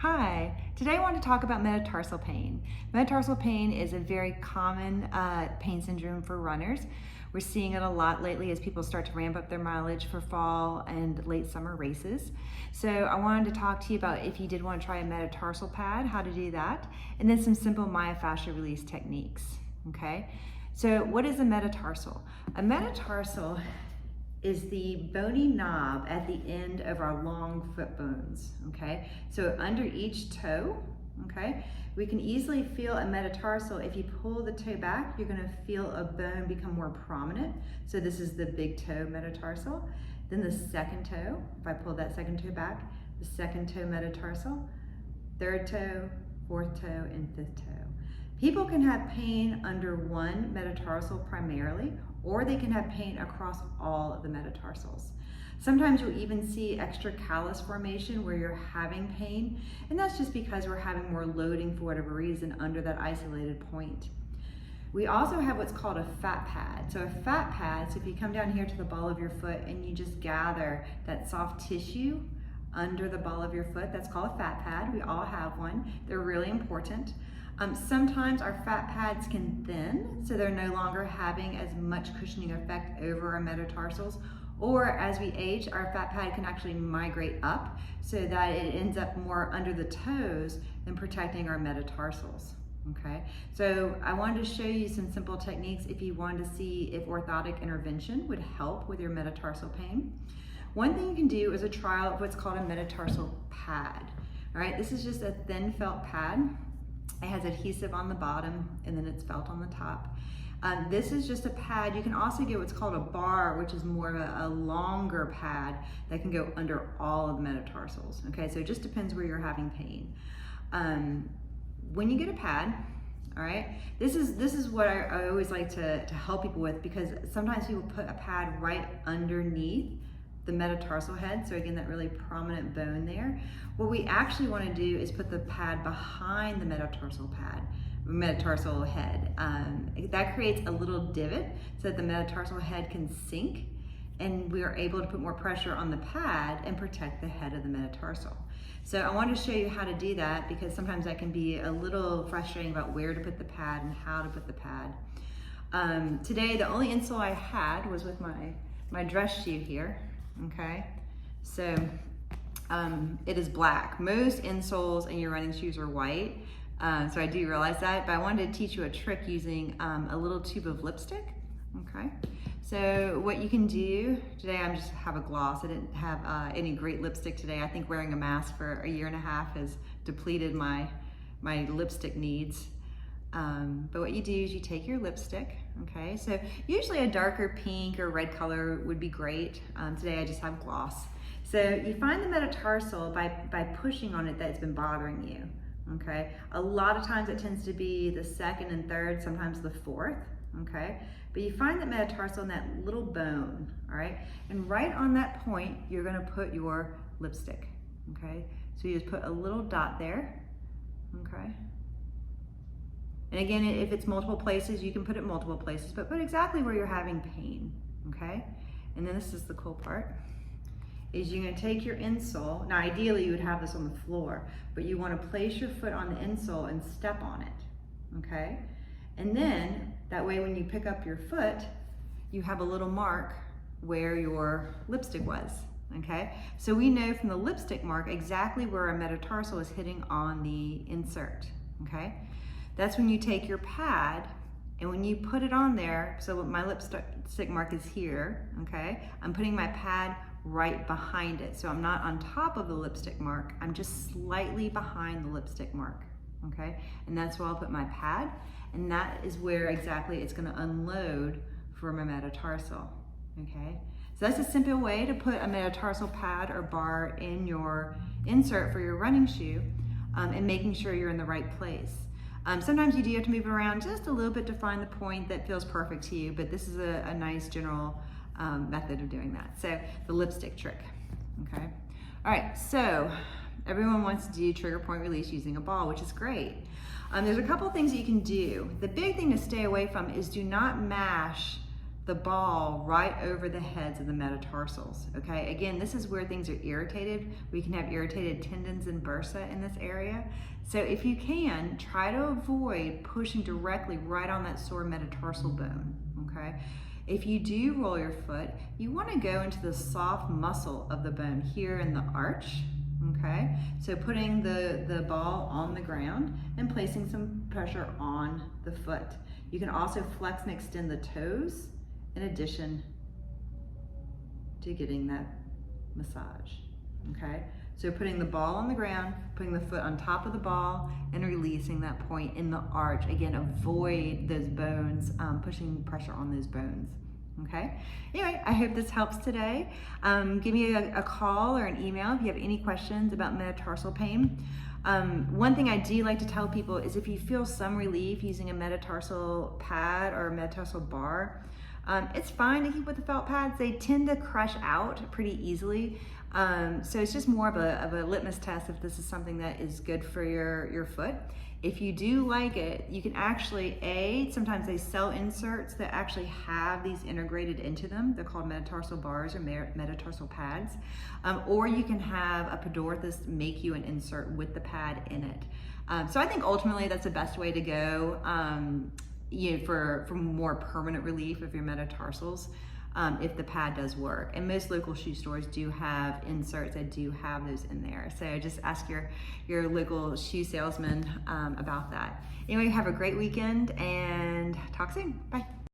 Hi, today I want to talk about metatarsal pain. Metatarsal pain is a very common pain syndrome for runners. We're seeing it a lot lately as people start to ramp up their mileage for fall and late summer races. So I wanted to talk to you about if you did want to try a metatarsal pad, how to do that, and then some simple myofascial release techniques, okay? So what is a metatarsal? A metatarsal is the bony knob at the end of our long foot bones, okay? So under each toe, okay, we can easily feel a metatarsal. If you pull the toe back, you're gonna feel a bone become more prominent. So this is the big toe metatarsal. Then the second toe, if I pull that second toe back, the second toe metatarsal, third toe, fourth toe, and fifth toe. People can have pain under one metatarsal primarily, or they can have pain across all of the metatarsals. Sometimes you'll even see extra callus formation where you're having pain, and that's just because we're having more loading for whatever reason under that isolated point. We also have what's called a fat pad. So a fat pad, so if you come down here to the ball of your foot and you just gather that soft tissue under the ball of your foot, that's called a fat pad. We all have one. They're really important. Sometimes our fat pads can thin, so they're no longer having as much cushioning effect over our metatarsals. Or as we age, our fat pad can actually migrate up so that it ends up more under the toes than protecting our metatarsals. Okay, so I wanted to show you some simple techniques if you wanted to see if orthotic intervention would help with your metatarsal pain. One thing you can do is a trial of what's called a metatarsal pad. All right, this is just a thin felt pad. It has adhesive on the bottom and then it's felt on the top. This is just a pad. You can also get what's called a bar, which is more of a longer pad that can go under all of the metatarsals. Okay, so it just depends where you're having pain. When you get a pad, all right, this is what I always like to help people with, because sometimes people put a pad right underneath the metatarsal head, so again, that really prominent bone there. What we actually want to do is put the pad behind the metatarsal head. That creates a little divot so that the metatarsal head can sink, and we are able to put more pressure on the pad and protect the head of the metatarsal. So I wanted to show you how to do that, because sometimes that can be a little frustrating about where to put the pad and how to put the pad. Today, the only insole I had was with my dress shoe here. Okay, so it is black. Most insoles in your running shoes are white, so I do realize that, but I wanted to teach you a trick using a little tube of lipstick. Okay, so what you can do today, I just have a gloss. I didn't have any great lipstick today. I think wearing a mask for a year and a half has depleted my lipstick needs. But what you do is you take your lipstick, okay? So usually a darker pink or red color would be great. Today I just have gloss. So you find the metatarsal by pushing on it that's been bothering you, okay? A lot of times it tends to be the second and third, sometimes the fourth, okay? But you find that metatarsal in that little bone, all right? And right on that point, you're gonna put your lipstick, okay? So you just put a little dot there, okay? And again, if it's multiple places, you can put it multiple places, but put exactly where you're having pain, okay? And then this is the cool part, is you're gonna take your insole. Now, ideally, you would have this on the floor, but you wanna place your foot on the insole and step on it, okay? And then, that way when you pick up your foot, you have a little mark where your lipstick was, okay? So we know from the lipstick mark exactly where our metatarsal is hitting on the insert, okay? That's when you take your pad, and when you put it on there, so my lipstick mark is here, okay? I'm putting my pad right behind it. So I'm not on top of the lipstick mark, I'm just slightly behind the lipstick mark, okay? And that's where I'll put my pad, and that is where exactly it's gonna unload for my metatarsal, okay? So that's a simple way to put a metatarsal pad or bar in your insert for your running shoe, and making sure you're in the right place. Sometimes you do have to move it around just a little bit to find the point that feels perfect to you, but this is a nice general method of doing that. So the lipstick trick, okay? All right, so everyone wants to do trigger point release using a ball, which is great. There's a couple things that you can do. The big thing to stay away from is do not mash the ball right over the heads of the metatarsals, okay? Again, this is where things are irritated. We can have irritated tendons and bursa in this area. So if you can, try to avoid pushing directly right on that sore metatarsal bone, okay? If you do roll your foot, you wanna go into the soft muscle of the bone here in the arch, okay? So putting the ball on the ground and placing some pressure on the foot. You can also flex and extend the toes in addition to getting that massage, okay? So putting the ball on the ground, putting the foot on top of the ball, and releasing that point in the arch. Again, avoid those bones, pushing pressure on those bones, okay? Anyway, I hope this helps today. Give me a call or an email if you have any questions about metatarsal pain. One thing I do like to tell people is if you feel some relief using a metatarsal pad or a metatarsal bar, it's fine to keep with the felt pads. They tend to crush out pretty easily. So it's just more of a litmus test if this is something that is good for your foot. If you do like it, you can actually, sometimes they sell inserts that actually have these integrated into them. They're called metatarsal bars or metatarsal pads. Or you can have a podorthist make you an insert with the pad in it. So I think ultimately that's the best way to go. For more permanent relief of your metatarsals, if the pad does work. And most local shoe stores do have inserts that do have those in there. So just ask your local shoe salesman about that. Anyway, have a great weekend and talk soon. Bye.